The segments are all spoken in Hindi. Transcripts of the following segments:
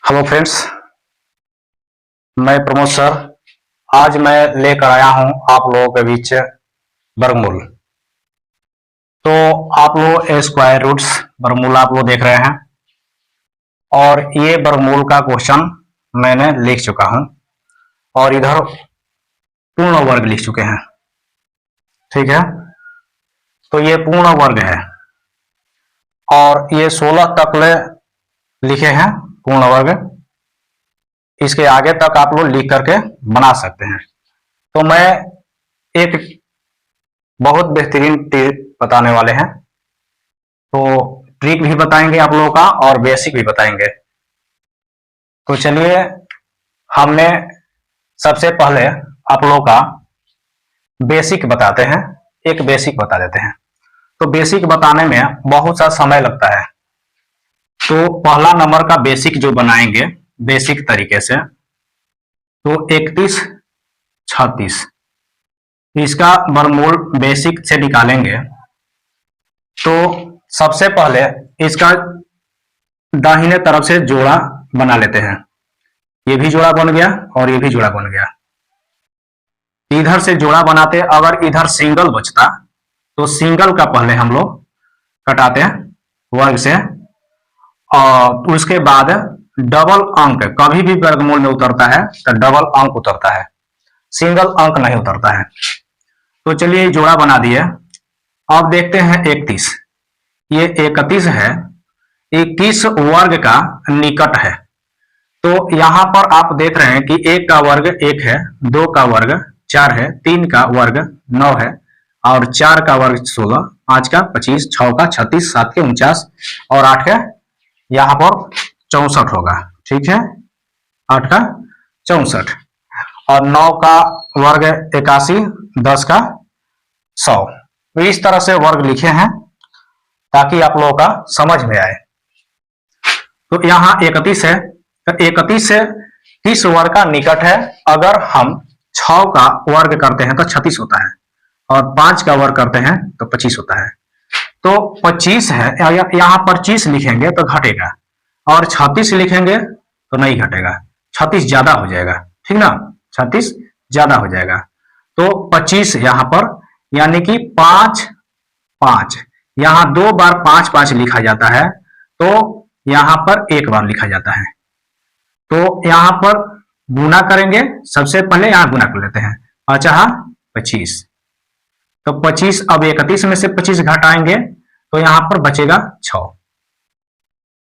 हेलो फ्रेंड्स, मैं प्रमोद सर। आज मैं लेकर आया हूं आप लोगों के बीच वर्गमूल। तो आप लोग स्क्वायर रूट्स वर्गमूल आप लोग देख रहे हैं और ये वर्गमूल का क्वेश्चन मैंने लिख चुका हूं और इधर पूर्ण वर्ग लिख चुके हैं। ठीक है, तो ये पूर्ण वर्ग है और ये 16 तक लिखे हैं पूर्ण वर्ग। इसके आगे तक आप लोग लिख करके बना सकते हैं। तो मैं एक बहुत बेहतरीन ट्रिक बताने वाले हैं। तो ट्रिक भी बताएंगे आप लोगों का और बेसिक भी बताएंगे। तो चलिए, हमने सबसे पहले आप लोगों का बेसिक बताते हैं। एक बेसिक बता देते हैं। तो बेसिक बताने में बहुत सा समय लगता है। तो पहला नंबर का बेसिक जो बनाएंगे बेसिक तरीके से, तो 31 36 इसका वर्गमूल बेसिक से निकालेंगे। तो सबसे पहले इसका दाहिने तरफ से जोड़ा बना लेते हैं। ये भी जोड़ा बन गया और ये भी जोड़ा बन गया। इधर से जोड़ा बनाते, अगर इधर सिंगल बचता तो सिंगल का पहले हम लोग कटाते हैं वर्ग से, और उसके बाद डबल अंक कभी भी वर्गमूल में उतरता है तो डबल अंक उतरता है, सिंगल अंक नहीं उतरता है। तो चलिए जोड़ा बना दिए। अब देखते हैं 31, ये 31 है, 21 वर्ग का निकट है। तो यहां पर आप देख रहे हैं कि 1 का वर्ग 1 है, 2 का वर्ग 4 है, 3 का वर्ग 9 है और 4 का वर्ग 16, 5 का 25, 6 का 36, 7 के 49 और 8 का यहां पर 64 होगा। ठीक है, 8 का 64 और 9 का वर्ग 81, 10 का 100। तो इस तरह से वर्ग लिखे हैं ताकि आप लोगों का समझ में आए। तो यहां 31 है, तो 31 से किस वर्ग का निकट है? अगर हम 6 का वर्ग करते हैं तो 36 होता है और 5 का वर्ग करते हैं तो 25 होता है। तो 25 है, यहां पर 25 लिखेंगे तो घटेगा और 36 लिखेंगे तो नहीं घटेगा, 36 ज्यादा हो जाएगा। ठीक ना, 36 ज्यादा हो जाएगा। तो 25 यहां पर, यानी कि 5 5, यहां 2 बार 5 5 लिखा जाता है, तो यहां पर 1 बार लिखा जाता है। तो यहां पर गुना करेंगे, सबसे पहले यहां गुना कर लेते हैं, 5 25। तो 25, अब 31 में से 25 घटाएंगे तो यहां पर बचेगा 6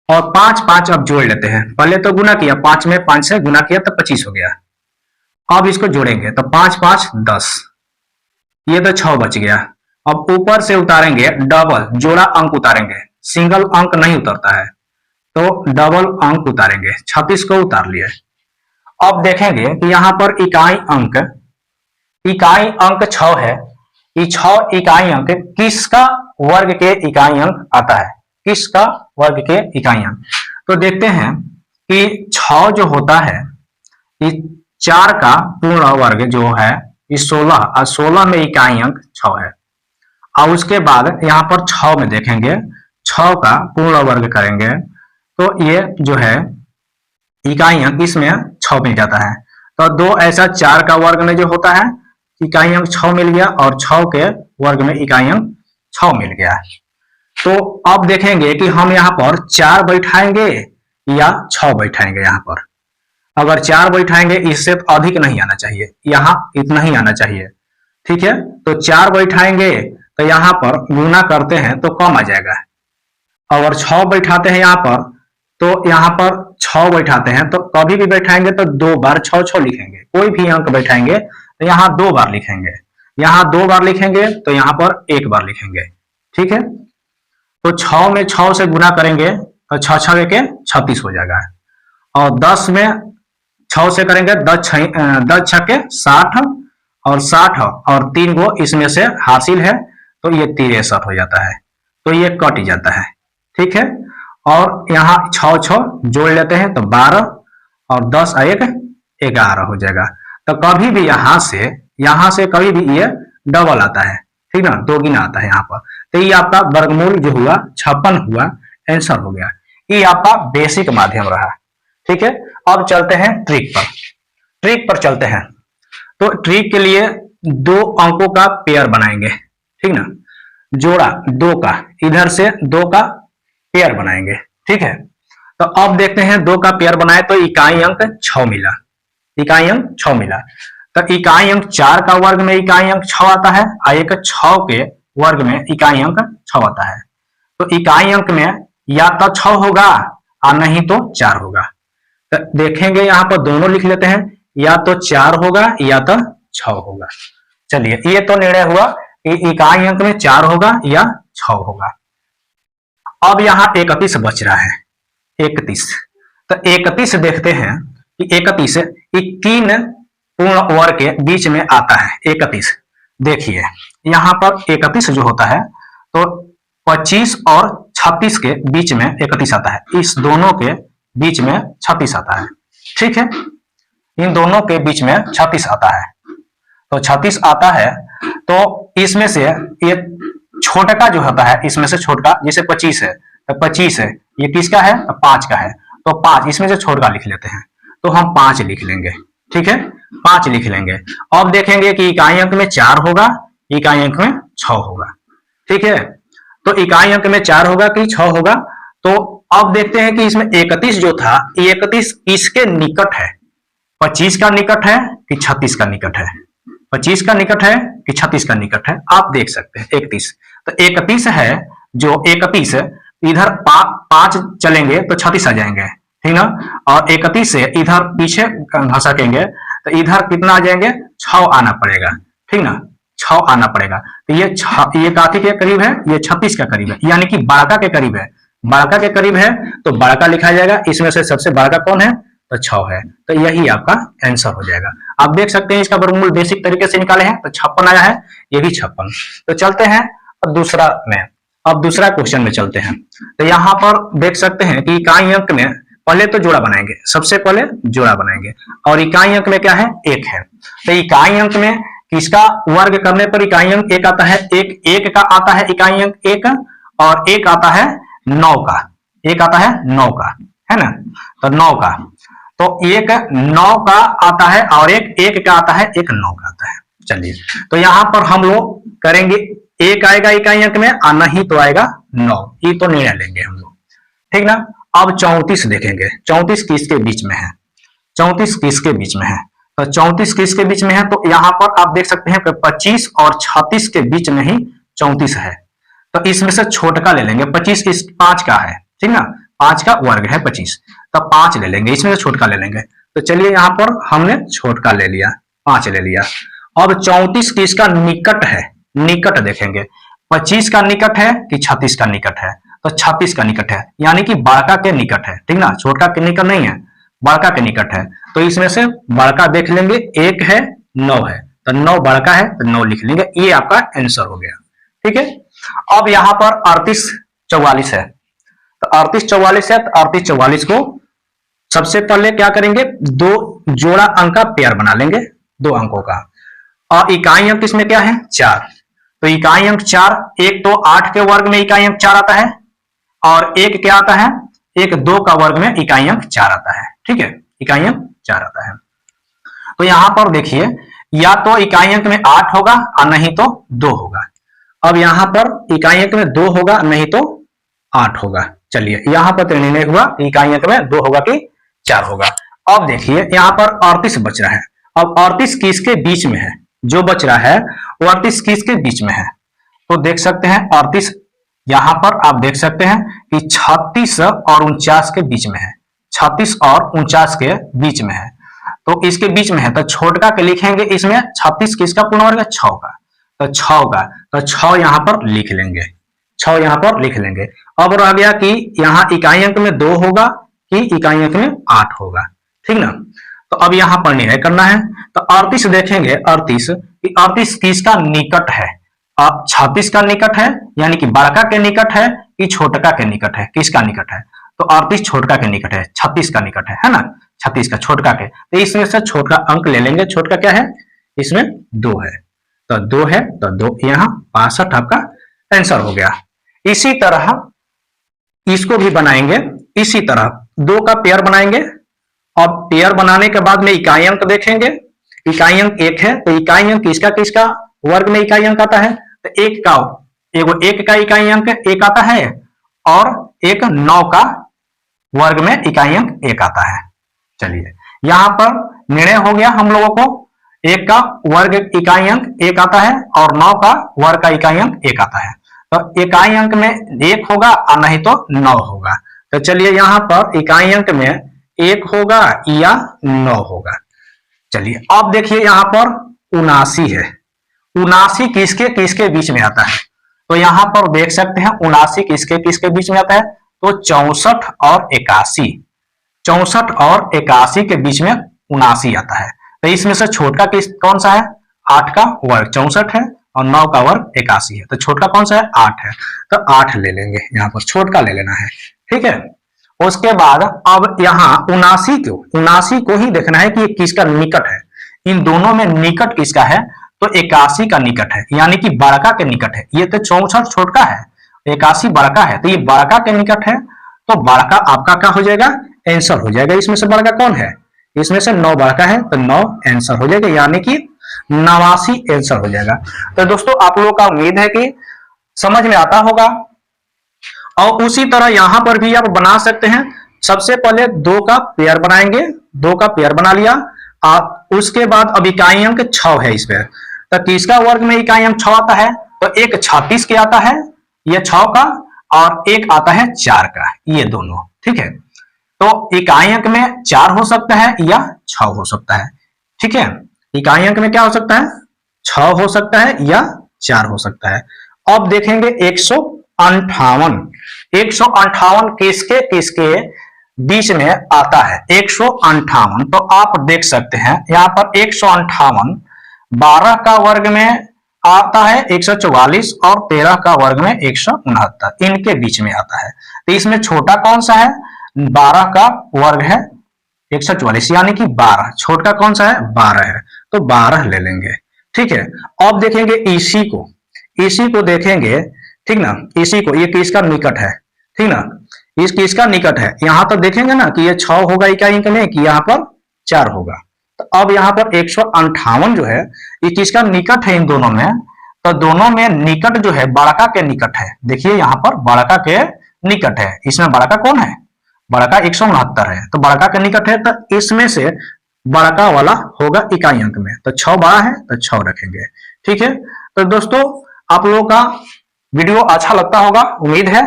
और 5 5 अब जोड़ लेते हैं। पहले तो गुना किया, 5 में 5 से गुना किया तो 25 हो गया। अब इसको जोड़ेंगे तो 5 5 10, ये तो 6 बच गया। अब ऊपर से उतारेंगे डबल, जोड़ा अंक उतारेंगे, सिंगल अंक नहीं उतरता है तो डबल अंक उतारेंगे। 36 को उतार लिए। अब देखेंगे कि यहां पर इकाई अंक 6 है। ये 6 इकाई अंक किसका वर्ग के इकाई अंक आता है? किसका वर्ग के इकाई अंक? तो देखते हैं कि 6 जो होता है, ये 4 का पूर्ण वर्ग जो है ये 16, और 16 में इकाई अंक 6 है। और उसके बाद यहां पर 6 में देखेंगे, 6 का पूर्ण वर्ग करेंगे तो ये जो है इकाई अंक इसमें 6 मिल जाता है। तो दो ऐसा 4 का वर्ग में जो होता है इकाई अंक 6 मिल गया और 6 के वर्ग में इकाई अंक 6 मिल गया। तो अब देखेंगे कि हम यहाँ पर 4 बैठाएंगे या 6 बैठाएंगे। यहाँ पर अगर 4 बैठाएंगे, इससे अधिक नहीं आना चाहिए, यहाँ इतना ही आना चाहिए। ठीक है, तो 4 बैठाएंगे तो यहाँ पर गुना करते हैं तो कम आ जाएगा। अगर 6 बैठाते हैं यहाँ पर, तो यहाँ पर 6 बैठाते हैं तो कभी भी बैठाएंगे तो 2 बार 6 6 लिखेंगे। कोई भी अंक बैठाएंगे तो यहाँ 2 बार लिखेंगे, यहाँ 2 बार लिखेंगे तो यहाँ पर 1 बार लिखेंगे। ठीक है, तो 6 में 6 से गुना करेंगे तो 6 6 के 36 हो जाएगा। और 10 में 6 से करेंगे 10 6 के 60 और 60 और 3 गो इसमें से हासिल है तो ये 63 हो जाता है। तो ये कट जाता है। ठीक है, और यहाँ 6 6 जोड़ लेते हैं तो 12 और 10 1 11 हो जाएगा। तो कभी भी यहाँ से कभी भी ये डबल आता है। ठीक ना, 2 गुना आता है यहाँ पर। तो ये आपका वर्गमूल जो हुआ 56 हुआ, आंसर हो गया। ये आपका बेसिक माध्यम रहा। ठीक है, अब चलते हैं ट्रिक पर। ट्रिक पर चलते हैं। तो ट्रिक के लिए दो अंकों का पेयर बनाएंगे, ठीक ना, जोड़ा दो का, इधर से दो का पेयर बनाएंगे, ठीक है। तो अब देखते हैं दो का पेयर बनाए तो इकाई अंक 6 मिला, इकाई अंक 6 मिला। तो इकाई अंक 4 का वर्ग में इकाई अंक 6 आता है और एक 6 के वर्ग में इकाई अंक 6 आता है। तो इकाई अंक में या तो 6 होगा और नहीं तो 4 होगा। तो देखेंगे यहां पर दोनों लिख लेते हैं, या तो 4 होगा या तो 6 होगा। चलिए ये तो निर्णय हुआ कि इकाई अंक में 4 होगा या 6 होगा। अब यहां 31 बच रहा है, 31। तो 31 देखते हैं कि 31 तीन पूर्ण वर्ग के बीच में आता है। 31 देखिए यहां पर 31 जो होता है तो 25 और 36 के बीच में 31 आता है, इस दोनों के बीच में 36 आता है, ठीक है, इन दोनों के बीच में 36 आता है। तो 36 आता है तो इसमें से ये छोटा जो होता है, इसमें से छोटा, जैसे 25 है तो 25 है, ये किसका है, 5 का है, तो 5 इसमें से छोटा लिख लेते हैं, तो हम 5 लिख लेंगे, ठीक है, 5 लिख लेंगे। अब देखेंगे कि इकाई अंक में 4 होगा, इकाई अंक में 6 होगा, ठीक है। तो इकाई अंक में 4 होगा कि 6 होगा। तो अब देखते हैं कि इसमें 31 जो था, 31 इसके निकट है, 25 का निकट है कि 36 का निकट है, 25 का निकट है कि 36 का निकट है, आप देख सकते हैं 31। तो 31 है, जो 31 इधर 5 चलेंगे तो 36 आ जाएंगे, ठीक ना, और 31 से इधर पीछे घसकेंगे तो इधर कितना आ जाएंगे, 6 आना पड़ेगा, ठीक ना, 6 आना पड़ेगा। तो ये काफी के करीब है, ये 36 के करीब है, यानी कि बड़का के करीब है, बड़का के करीब है तो बड़का लिखा जाएगा। इसमें से सबसे बड़का कौन है, तो 6 है। तो यही आपका आंसर हो जाएगा। आप देख सकते हैं इसका वर्गमूल बेसिक तरीके से निकाले हैं, तो 56 आया है, ये भी 56। तो चलते हैं अब दूसरा में, अब दूसरा क्वेश्चन में चलते हैं। तो यहां पर देख सकते हैं कि इकाई अंक में पहले तो जोड़ा बनाएंगे, सबसे पहले जोड़ा बनाएंगे, और इकाई अंक में क्या है, 1 है। तो इकाई अंक में किसका वर्ग करने पर इकाई अंक 1 आता है, एक का आता है इकाई अंक 1, और एक आता है 9 का, एक आता है 9 का, है ना, तो 9 का, तो एक 9 का आता है और एक का आता है, एक 9 का आता है। चलिए तो यहां पर हम लोग करेंगे, एक आएगा इकाई अंक में और नहीं तो आएगा 9, ये तो निर्णय लेंगे हम लोग, ठीक ना। अब 34 देखेंगे, 34 किसके बीच में है, 34 किसके बीच में है, तो 34 किसके बीच में है, तो यहां पर आप देख सकते हैं कि 25 और 36 के बीच में ही 34 है। तो इसमें से छोटका ले लेंगे, 25 इस 5 का है, ठीक ना, 5 का वर्ग है 25, तो 5 ले लेंगे, इसमें से छोटका ले लेंगे। तो चलिए यहां पर हमने छोटका ले लिया, 5 ले लिया। अब 34 किसका निकट है, निकट देखेंगे, 25 का निकट है कि 36 का निकट है, तो 36 का निकट है, यानी कि बड़का के निकट है, ठीक ना, छोटका के निकट नहीं है, बड़का के निकट है। तो इसमें से बड़का देख लेंगे, 1 है 9 है, तो 9 बड़का है तो 9 लिख लेंगे, ये आपका आंसर हो गया, ठीक है। अब यहां पर 38 44 है, तो 38 44 है, तो 38 44 को सबसे पहले क्या करेंगे, दो जोड़ा अंक का पेयर बना लेंगे, दो अंकों का, और इकाई अंक इसमें क्या है, 4। तो इकाई अंक 4, एक तो 8 के वर्ग में इकाई अंक 4 आता है, और एक क्या आता है, एक 2 का वर्ग में इकाई अंक 4 आता है, ठीक है, इकाई अंक 4 आता है। तो यहां पर देखिए, या तो इकाई अंक में 8 होगा और नहीं तो 2 होगा। अब यहां पर इकाई अंक में 2 होगा, नहीं तो 8 होगा। चलिए यहां पर निर्णय हुआ इकाई अंक में 2 होगा कि 4 होगा। अब देखिए यहां पर 38 बच रहा है, अब 38 किसके बीच में है, जो बच रहा है वो 38 किसके बीच में है, तो देख सकते हैं 38 यहां पर आप देख सकते हैं कि 36 और 49 के बीच में है, 36 और 49 के बीच में है, तो इसके बीच में है, तो छोटका के लिखेंगे, इसमें 36 किसका पूर्ण वर्ग है, 6 का, तो 6 का, तो 6 यहां पर लिख लेंगे, 6 यहां पर लिख लेंगे। अब रह गया कि यहां इकाई अंक में 2 होगा कि इकाई अंक में 8 होगा, ठीक ना। तो अब यहां पर निर्णय करना है, तो 38 देखेंगे, 38 किसका निकट है, 36 का निकट है, यानी कि बड़का के निकट है कि छोटका के निकट है, किसका निकट है, तो 38 छोटका के निकट है, 36 का निकट है ना, 36 का छोटका के, तो इसमें से छोटका अंक ले लेंगे, छोटका क्या है, इसमें 2 है, तो 2 है, तो 2 यहां 62 आपका आंसर हो गया। इसी तरह इसको भी बनाएंगे, इसी तरह 2 का पेयर बनाएंगे, अब पेयर बनाने के बाद में इकाई अंक देखेंगे। इकाई अंक 1 है तो इकाई अंक किसका किसका वर्ग में इकाई अंक आता है, तो एक का इकाई अंक 1 आता है और एक 9 का वर्ग में इकाई अंक 1 आता है। चलिए यहां पर निर्णय हो गया हम लोगों को, 1 का वर्ग इकाई अंक 1 आता है और 9 का वर्ग का इकाई अंक 1 आता है। तो इकाई अंक में 1 होगा और नहीं तो 9 होगा। तो चलिए यहां पर इकाई अंक में 1 होगा या 9 होगा। चलिए अब देखिए यहां पर 79 है। 79 किसके किसके बीच में आता है, तो यहां पर देख सकते हैं 79 किसके किसके बीच में आता है, तो 64 और 81, 64 और 81 के बीच में 79 आता है। तो इसमें से छोटा किस कौन सा है, 8 का वर्ग 64 है और 9 का वर्ग 81 है। तो छोटा कौन सा है, 8 है। तो 8 ले लेंगे, यहाँ पर छोटा ले लेना है, ठीक है। उसके बाद अब यहाँ 79 को ही देखना है कि ये किसका निकट है। इन दोनों में निकट किसका है, तो 81 का निकट है, यानी कि बड़का के निकट है। ये तो 64 छोटका है, 81 बड़का है, तो ये बड़का के निकट है। तो बड़का आपका क्या हो जाएगा, आंसर हो जाएगा। इसमें से बड़का कौन है, इसमें से 9 बड़का है, तो 9 आंसर हो जाएगा, यानी कि 89 आंसर हो जाएगा। तो दोस्तों आप लोगों का उम्मीद है कि समझ में आता होगा। और उसी तरह यहां पर भी आप बना सकते हैं। सबसे पहले 2 का पेयर बनाएंगे, 2 का पेयर बना लिया आप। उसके बाद अब इकाई अंक 6 है इस पर, तो किसका वर्ग में इकाई अंक 6 आता है, तो एक 36 के आता है ये 6 का, और एक आता है 4 का, ये दोनों, ठीक है। तो इकाई अंक में 4 हो सकता है या 6 हो सकता है, ठीक है। इकाई अंक में क्या हो सकता है, 6 हो सकता है या 4 हो सकता है। अब देखेंगे 158 किसके किसके बीच में आता है, 158। तो आप देख सकते हैं यहां पर 158 12 का वर्ग में आता है 144 और 13 का वर्ग में 169, इनके बीच में आता है। तो इसमें छोटा कौन सा है, 12 का वर्ग है 144 यानी कि 12, छोटा कौन सा है 12 है, तो 12 ले लेंगे, ठीक है। अब देखेंगे इसी को देखेंगे, ठीक ना। इसी को, ये किसका निकट है, ठीक ना, इस किसका निकट है। यहां तो देखेंगे ना कि ये 6 होगा इकाई अंक में, कि यहाँ पर 4 होगा। तो अब यहाँ पर 158 जो है ये किसका निकट है इन दोनों में, तो दोनों में निकट जो है बड़का के निकट है। देखिए यहाँ पर बड़का के निकट है, इसमें बड़का कौन है, बड़का 169 है, तो बड़का के निकट है, तो इसमें से बड़का वाला होगा इकाई अंक में। तो 6 बड़ा है तो 6 रखेंगे, ठीक है। तो दोस्तों आप लोगों का वीडियो अच्छा लगता होगा, उम्मीद है।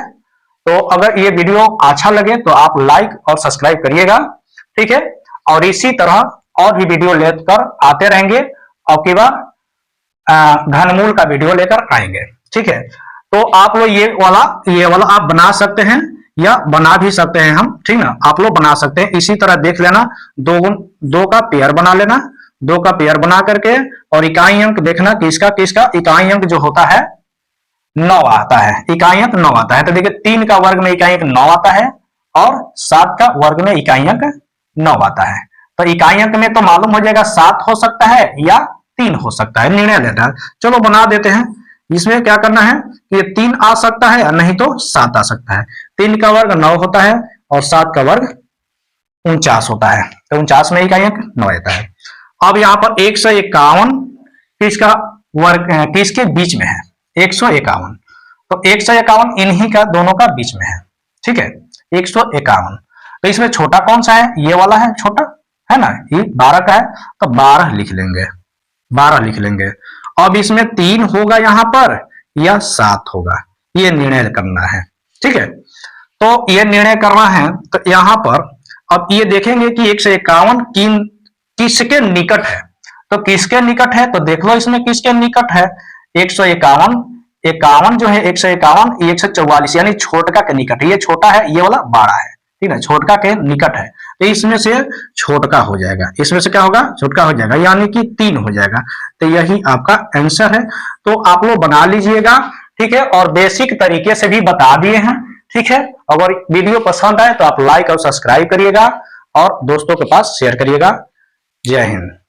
तो अगर ये वीडियो अच्छा लगे तो आप लाइक और सब्सक्राइब करिएगा, ठीक है। और इसी तरह और भी वीडियो लेकर आते रहेंगे, और की बार घनमूल का वीडियो लेकर आएंगे, ठीक है। तो आप लोग ये वाला आप बना सकते हैं या बना भी सकते हैं हम, ठीक ना, आप लोग बना सकते हैं। इसी तरह देख लेना, 2 का पेयर बना लेना, 2 का पेयर बना करके, और इकाई अंक देखना किसका किसका इकाई अंक जो होता है 9 आता है, इकाई अंक 9 आता है। तो देखिए 3 का वर्ग में इकाई अंक 9 आता है और 7 का वर्ग में इकाई अंक 9 आता है। तो इकाई अंक में तो मालूम हो जाएगा 7 हो सकता है या 3 हो सकता है, निर्णय लेना है। चलो बना देते हैं। इसमें क्या करना है कि 3 आ सकता है नहीं तो 7 आ सकता है। 3 का वर्ग 9 होता है और 7 का वर्ग 49 होता है, तो 49 में इकाई अंक 9 आता है। अब यहाँ पर 151 किसका वर्ग किसके बीच में है, 151, तो 151 इन्हीं का दोनों का बीच में है, ठीक है। 151, तो इसमें छोटा कौन सा है, ये वाला है, छोटा है ना, ये 12 का है, तो 12 लिख लेंगे, 12 लिख लेंगे। अब इसमें 3 होगा यहाँ पर या 7 होगा, ये निर्णय करना है, ठीक है। तो ये निर्णय करना है, तो यहाँ पर अब ये देखेंगे कि 151 किसके निकट है, तो किसके निकट है, तो देख लो इसमें किसके निकट है, 151 जो है 151 ये 144 यानी छोटका के निकट है, ये छोटा है, ये वाला बड़ा है, ठीक है, छोटका के निकट है। तो इसमें से छोटका हो जाएगा, इसमें से क्या होगा, छोटका हो जाएगा, यानी कि 3 हो जाएगा। तो यही आपका आंसर है। तो आप लोग बना लीजिएगा, ठीक है, और बेसिक तरीके से भी बता दिए हैं, ठीक है। अगर वीडियो पसंद आए तो आप लाइक और सब्सक्राइब करिएगा और दोस्तों के पास शेयर करिएगा। जय हिंद।